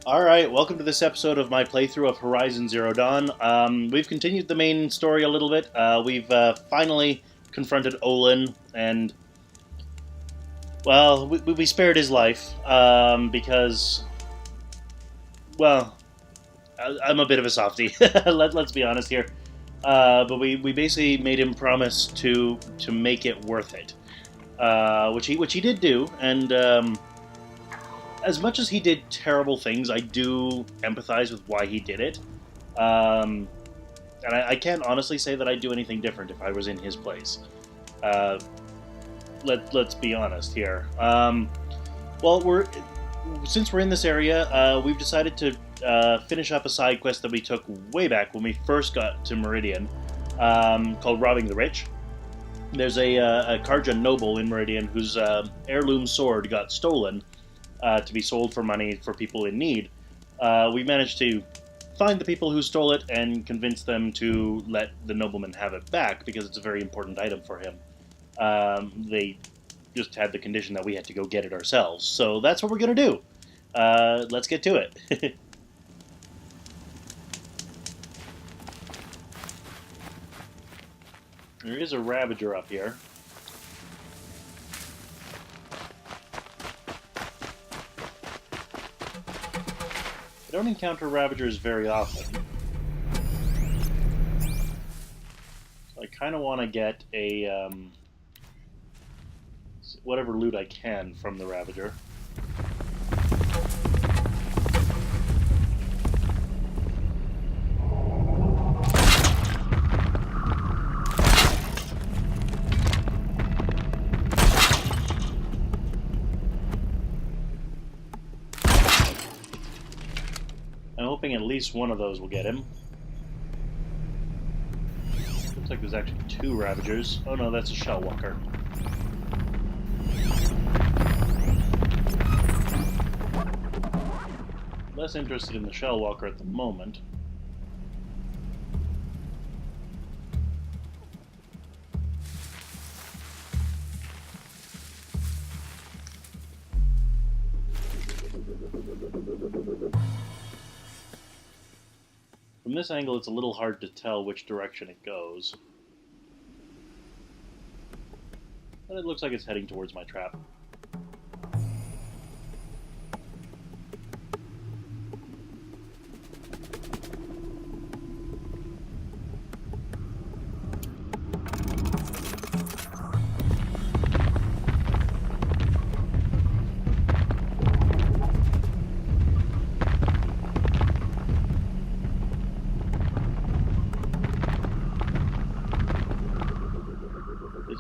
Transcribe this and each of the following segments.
Alright, welcome to this episode of my playthrough of Horizon Zero Dawn. We've continued the main story a little bit. We've finally confronted Olin, and, well, we spared his life, because, well, I'm a bit of a softie, let's be honest here. But we basically made him promise to make it worth it, which he did do, and, as much as he did terrible things, I do empathize with why he did it. And I can't honestly say that I'd do anything different if I was in his place. Let's be honest here. Well, since we're in this area, we've decided to finish up a side quest that we took way back when we first got to Meridian, called Robbing the Rich. There's a Carja noble in Meridian whose heirloom sword got stolen, to be sold for money for people in need. We managed to find the people who stole it and convince them to let the nobleman have it back because it's a very important item for him. They just had the condition that we had to go get it ourselves. So that's what we're going to do. Let's get to it. There is a Ravager up here. I don't encounter Ravagers very often. So I kind of want to get a, whatever loot I can from the Ravager. I'm hoping at least one of those will get him. Looks like there's actually two Ravagers. Oh no, that's a Shell Walker. Less interested in the Shell Walker at the moment. From this angle, it's a little hard to tell which direction it goes. But it looks like it's heading towards my trap.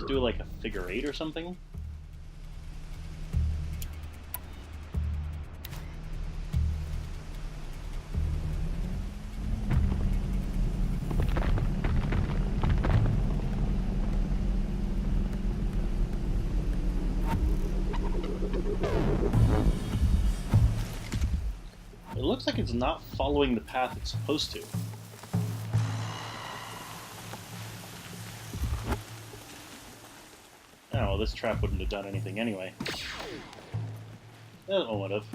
Do like a figure 8 or something. It looks like it's not following the path it's supposed to. Oh, this trap wouldn't have done anything anyway. That one would have.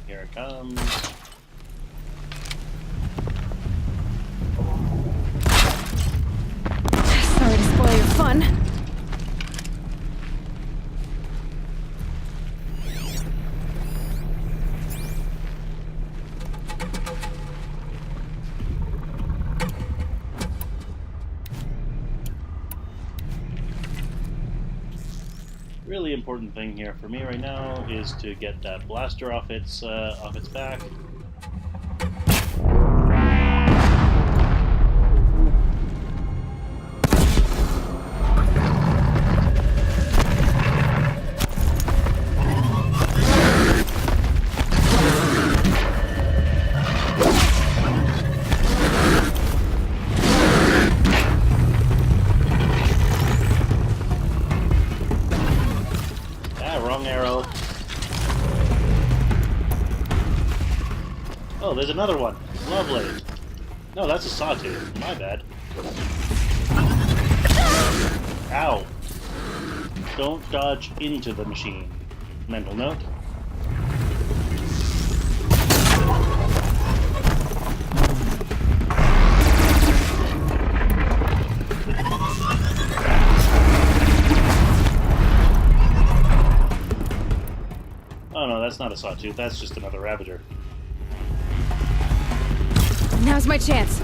Here it comes. Sorry to spoil your fun. Really important thing here for me right now is to get that blaster off its back. Wrong arrow. Oh, there's another one. Lovely. No, that's a sawtooth. My bad. Ow. Don't dodge into the machine. Mental note. Oh no, that's not a sawtooth. That's just another Ravager. Now's my chance.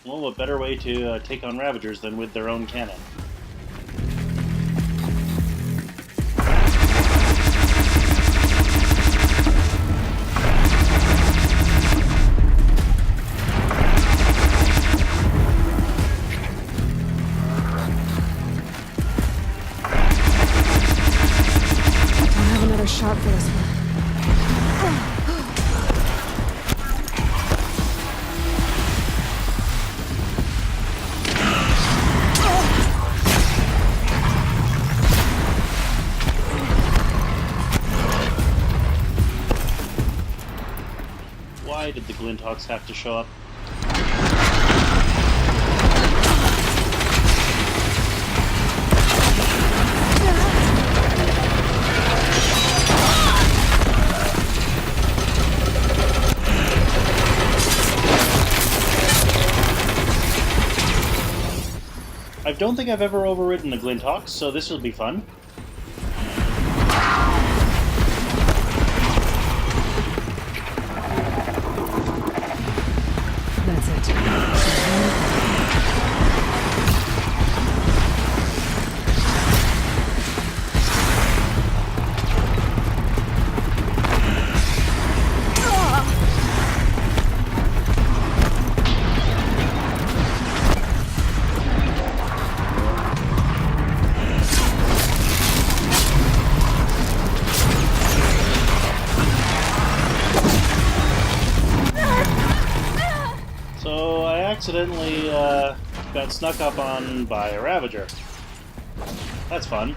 Well, what better way to take on Ravagers than with their own cannon? Don't have another shot for this one. Why did the Glinthawks have to show up? I don't think I've ever overridden the Glinthawks, so this will be fun. That's it. So I accidentally got snuck up on by a Ravager. That's fun.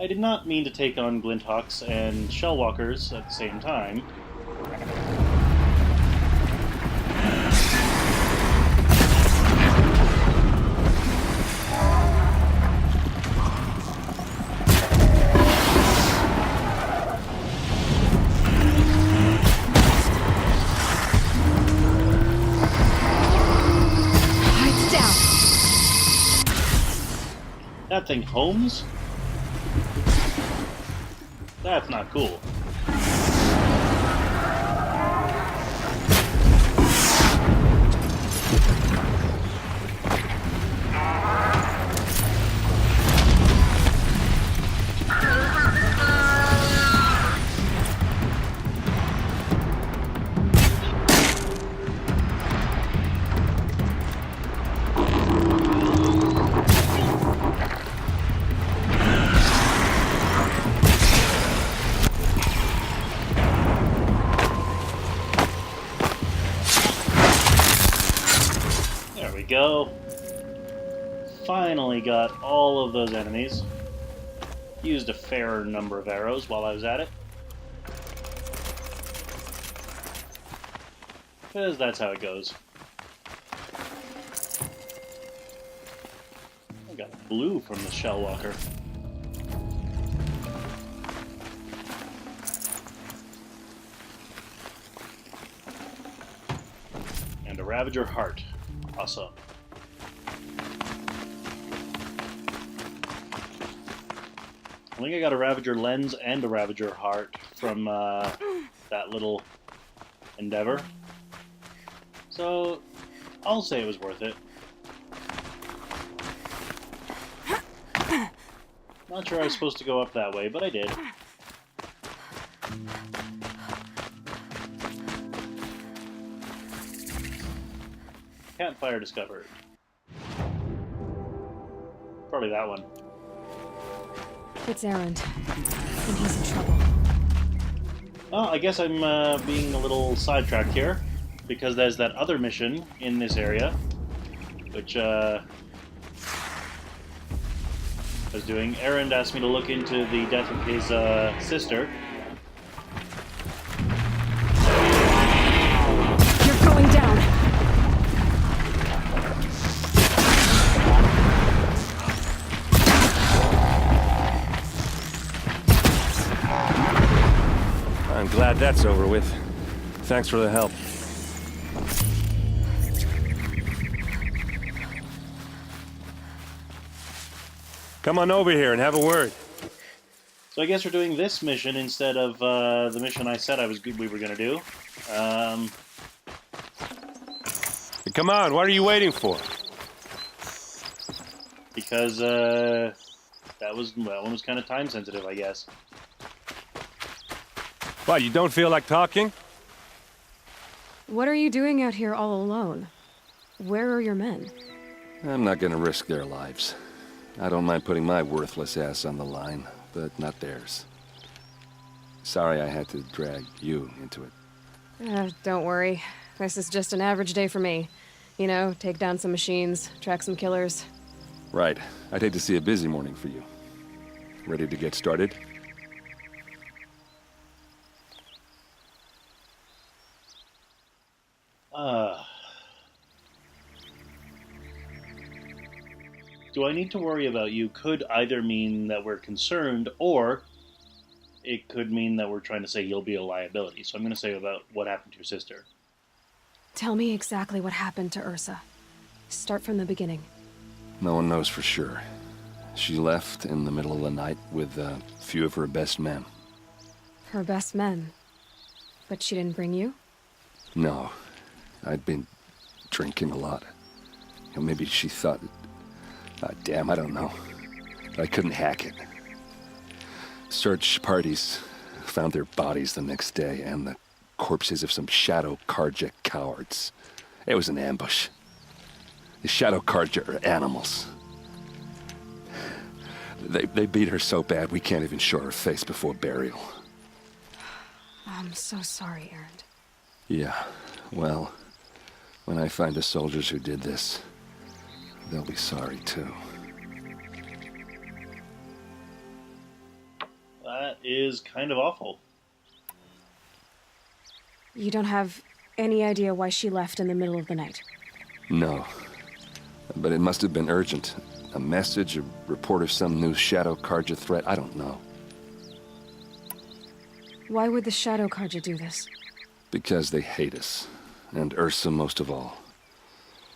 I did not mean to take on Glinthawks and Shellwalkers at the same time. Lights down. That thing homes? That's not cool. Go. Finally got all of those enemies. Used a fair number of arrows while I was at it. Because that's how it goes. I got blue from the Shellwalker. And a Ravager heart. Awesome. I think I got a Ravager lens and a Ravager heart from that little endeavor. So, I'll say it was worth it. Not sure I was supposed to go up that way, but I did. Campfire discovered. Probably that one. It's Erend, and he's in trouble. Oh, I guess I'm being a little sidetracked here, because there's that other mission in this area, which was doing. Erend asked me to look into the death of his sister. You're going down. I'm glad that's over with. Thanks for the help. Come on over here and have a word. So I guess we're doing this mission instead of the mission I said we were going to do. Come on, what are you waiting for? Because that one was kind of time sensitive, I guess. What, you don't feel like talking? What are you doing out here all alone? Where are your men? I'm not gonna risk their lives. I don't mind putting my worthless ass on the line, but not theirs. Sorry I had to drag you into it. Don't worry. This is just an average day for me. You know, take down some machines, track some killers. Right. I'd hate to see a busy morning for you. Ready to get started? Do I need to worry about you could either mean that we're concerned, or it could mean that we're trying to say you'll be a liability. So I'm going to say about what happened to your sister. Tell me exactly what happened to Ersa. Start from the beginning. No one knows for sure. She left in the middle of the night with a few of her best men. Her best men. But she didn't bring you? No. I'd been drinking a lot. Maybe she thought... damn, I don't know. I couldn't hack it. Search parties found their bodies the next day and the corpses of some Shadow Carja cowards. It was an ambush. The Shadow Carja are animals. They beat her so bad we can't even show her face before burial. I'm so sorry, Erend. Yeah, well, when I find the soldiers who did this, they'll be sorry too. That is kind of awful. You don't have any idea why she left in the middle of the night? No. But it must have been urgent. A message, a report of some new Shadow Carja threat, I don't know. Why would the Shadow Carja do this? Because they hate us. And Ersa most of all.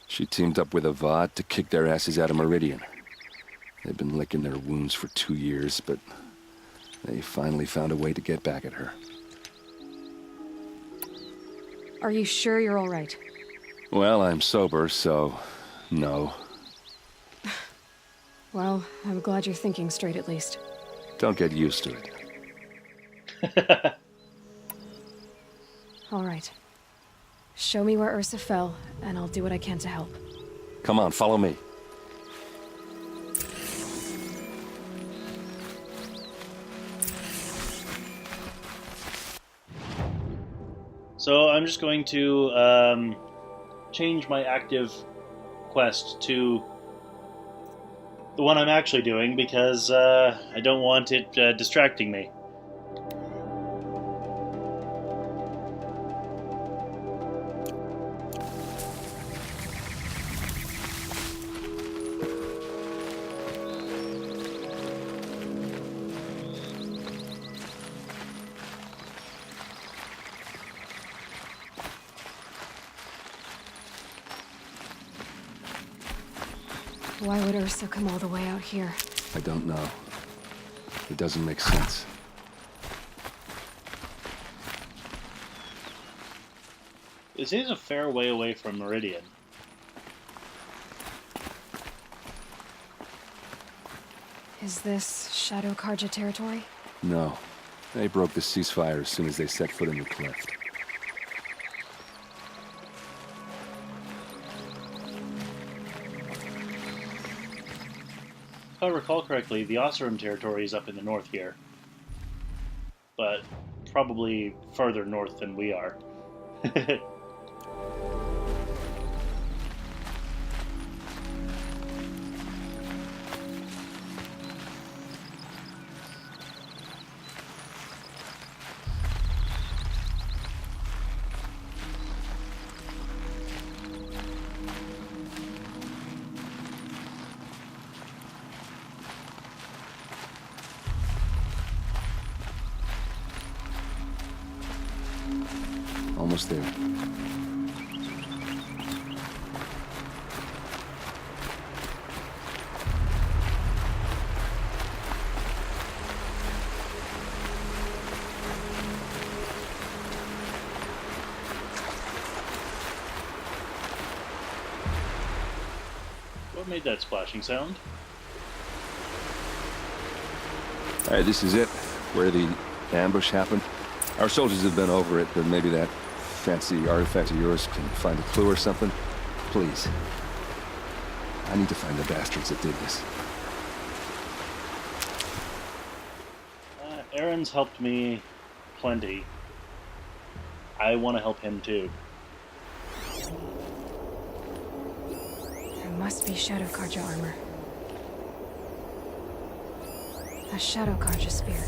She teamed up with Avad to kick their asses out of Meridian. They've been licking their wounds for 2 years, but they finally found a way to get back at her. Are you sure you're all right? Well, I'm sober, so no. Well, I'm glad you're thinking straight at least. Don't get used to it. All right. Show me where Ersa fell, and I'll do what I can to help. Come on, follow me. So I'm just going to change my active quest to the one I'm actually doing because I don't want it distracting me. Why would Ersa come all the way out here? I don't know. It doesn't make sense. This is a fair way away from Meridian. Is this Shadow Carja territory? No. They broke the ceasefire as soon as they set foot in the cleft. If I recall correctly, the ESRB territory is up in the north here. But probably further north than we are. almost there. What made that splashing sound? Alright, this is it. Where the ambush happened. Our soldiers have been over it, but maybe that fancy artifact of yours can find a clue or something. Please. I need to find the bastards that did this. Erend's helped me plenty. I want to help him too. There must be Shadow Carja armor. A Shadow Carja spear.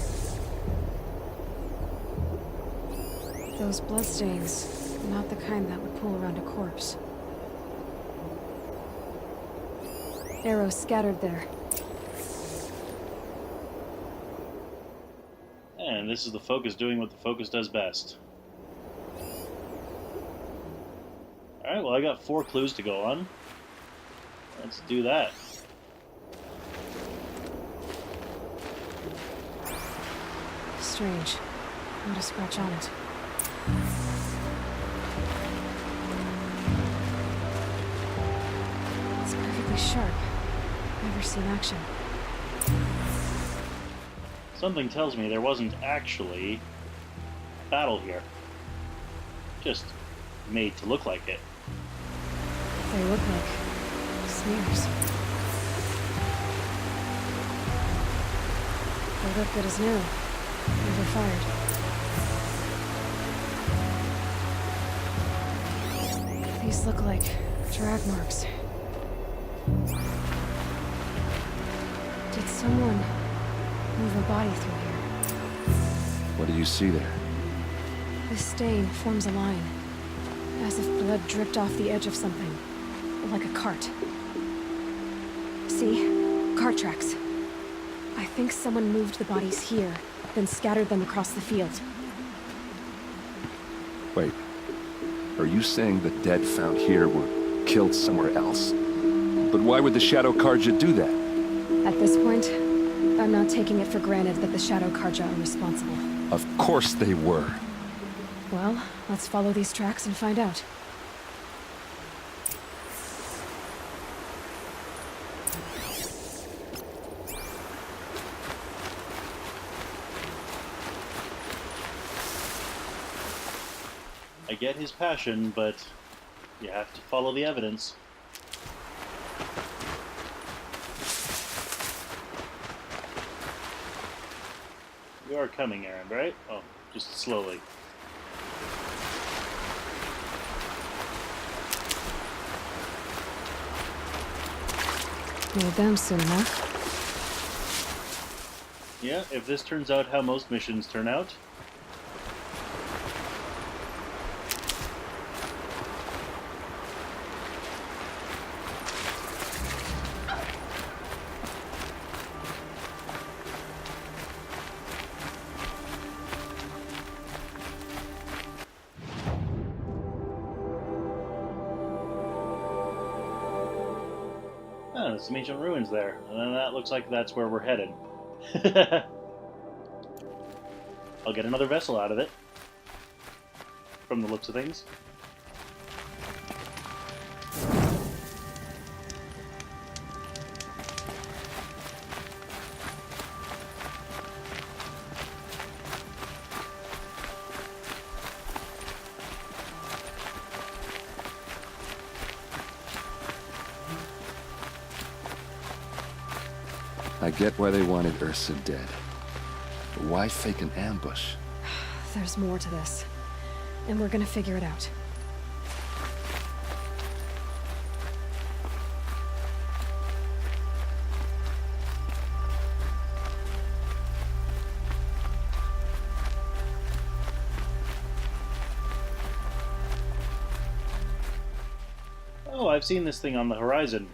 Those bloodstains, not the kind that would pool around a corpse. Arrows scattered there. And this is the Focus doing what the Focus does best. Alright, well I got 4 clues to go on. Let's do that. Strange. Not a scratch on it. It's perfectly sharp. Never seen action. Something tells me there wasn't actually a battle here. Just made to look like it. They look like smears. They look good as new. Never fired. These look like drag marks. Did someone move a body through here? What do you see there? This stain forms a line, as if blood dripped off the edge of something, like a cart. See? Cart tracks. I think someone moved the bodies here, then scattered them across the field. Wait. Are you saying the dead found here were killed somewhere else? But why would the Shadow Carja do that? At this point, I'm not taking it for granted that the Shadow Carja are responsible. Of course they were. Well, let's follow these tracks and find out. I get his passion, but you have to follow the evidence. You are coming, Erend, right? Oh, just slowly. Need them soon enough. Yeah, if this turns out how most missions turn out. Oh, there's some ancient ruins there, and then that looks like that's where we're headed. I'll get another vessel out of it, from the looks of things. I get why they wanted Ersa dead. But why fake an ambush? There's more to this, and we're gonna figure it out. Oh, I've seen this thing on the horizon.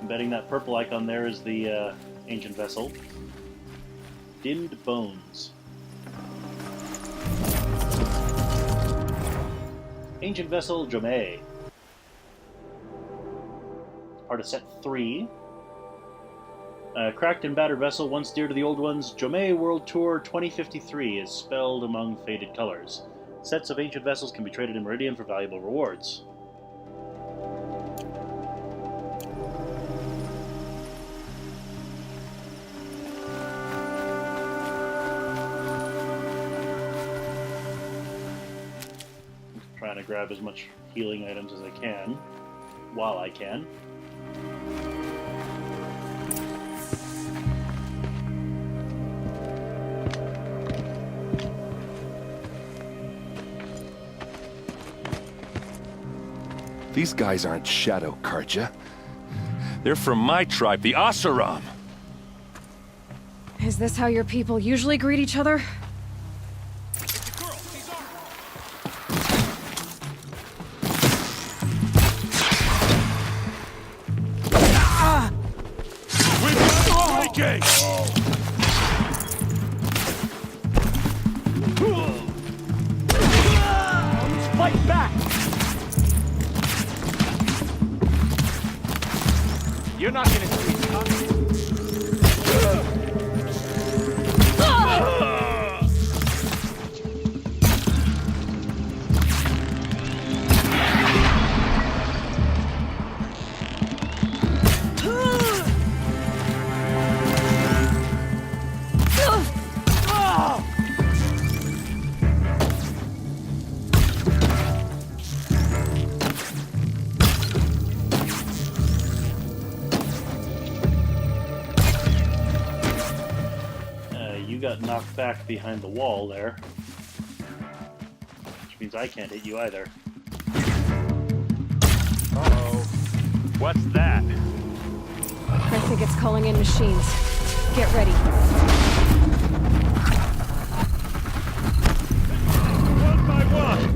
I'm betting that purple icon there is the Ancient vessel. Dimmed bones. Ancient vessel Jomei. Part of set 3. Cracked and battered vessel, once dear to the old ones. Jomei World Tour 2053 is spelled among faded colors. Sets of ancient vessels can be traded in Meridian for valuable rewards. Trying to grab as much healing items as I can, while I can. These guys aren't Shadow Carja. They're from my tribe, the Asaram. Is this how your people usually greet each other? Fight back! You're not gonna see me coming. You got knocked back behind the wall there. Which means I can't hit you either. Uh-oh. What's that? I think it's calling in machines. Get ready. One by one!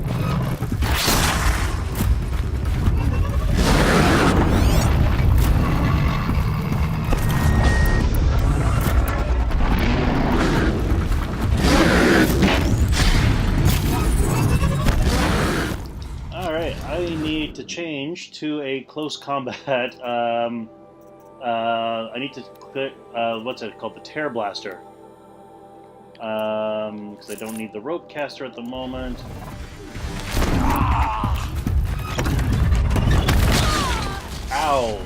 I need to change to a close combat. I need to click, what's it called? The Tear Blaster. Because I don't need the Rope Caster at the moment. Ow!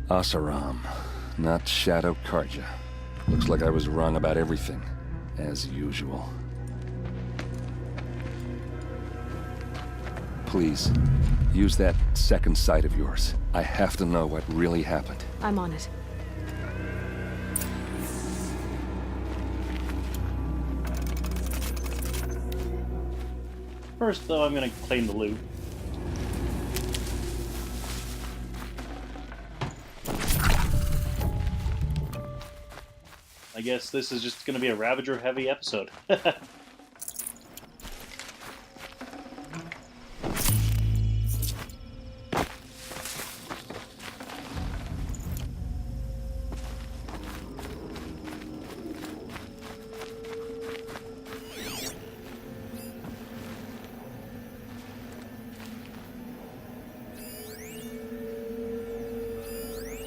Asaram, not Shadow Carja. Looks like I was wrong about everything, as usual. Please, use that second sight of yours. I have to know what really happened. I'm on it. First, though, I'm going to claim the loot. I guess this is just going to be a Ravager-heavy episode.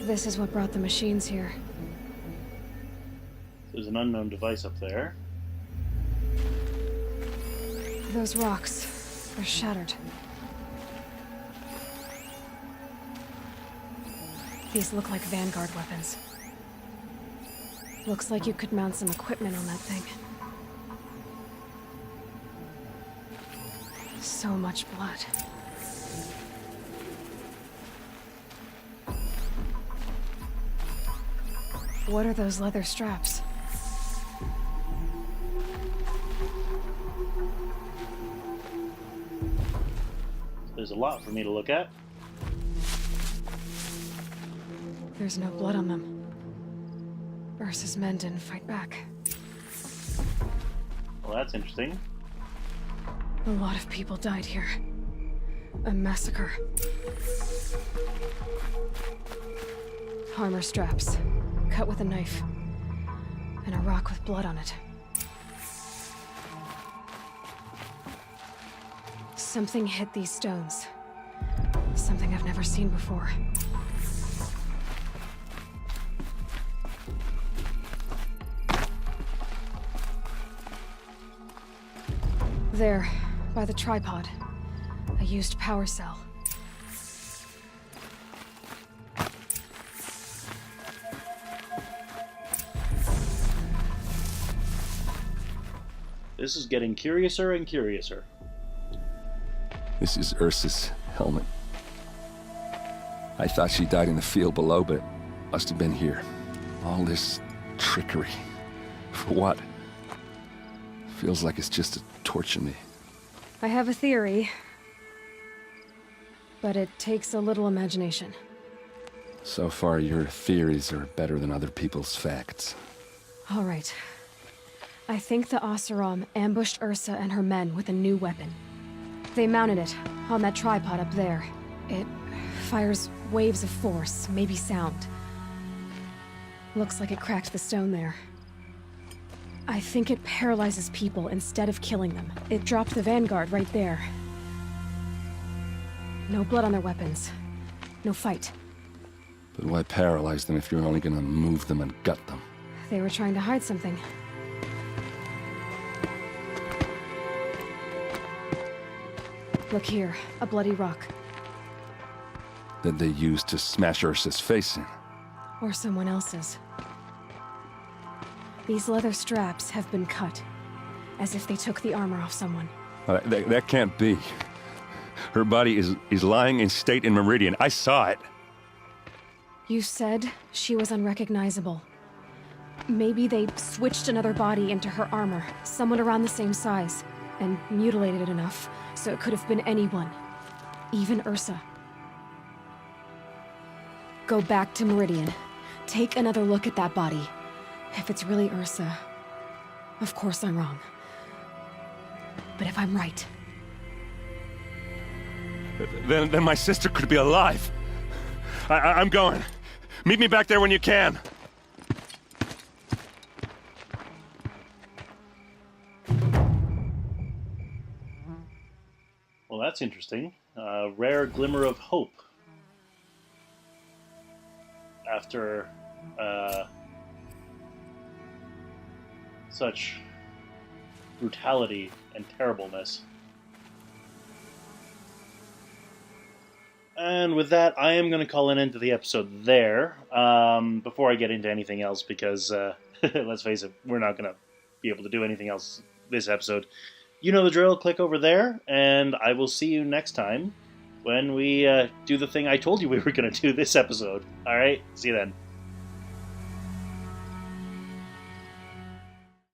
This is what brought the machines here. There's an unknown device up there. Those rocks, they're shattered. These look like Vanguard weapons. Looks like you could mount some equipment on that thing. So much blood. What are those leather straps? There's a lot for me to look at. There's no blood on them. Ersa's men didn't fight back. Well, that's interesting. A lot of people died here. A massacre. Armor straps, cut with a knife, and a rock with blood on it. Something hit these stones. Something I've never seen before. There, by the tripod. A used power cell. This is getting curiouser and curiouser. This is Ersa's helmet. I thought she died in the field below, but it must have been here. All this trickery. For what? Feels like it's just to torture me. I have a theory, but it takes a little imagination. So far, your theories are better than other people's facts. All right. I think the Oseram ambushed Ersa and her men with a new weapon. They mounted it on that tripod up there. It fires waves of force, maybe sound. Looks like it cracked the stone there. I think it paralyzes people instead of killing them. It dropped the vanguard right there. No blood on their weapons. No fight. But why paralyze them if you're only gonna move them and gut them? They were trying to hide something. Look here, a bloody rock. That they used to smash Ursa's face in. Or someone else's. These leather straps have been cut, as if they took the armor off someone. That can't be. Her body is lying in state in Meridian. I saw it. You said she was unrecognizable. Maybe they switched another body into her armor, someone around the same size, and mutilated it enough, so it could have been anyone. Even Ersa. Go back to Meridian. Take another look at that body. If it's really Ersa, of course I'm wrong. But if I'm right... Then my sister could be alive. I'm going. Meet me back there when you can. Well, that's interesting. Rare glimmer of hope. After such brutality and terribleness. And with that, I am going to call an end to the episode there, before I get into anything else, because, let's face it, we're not going to be able to do anything else this episode. You know the drill, click over there, and I will see you next time when we do the thing I told you we were going to do this episode. Alright, see you then.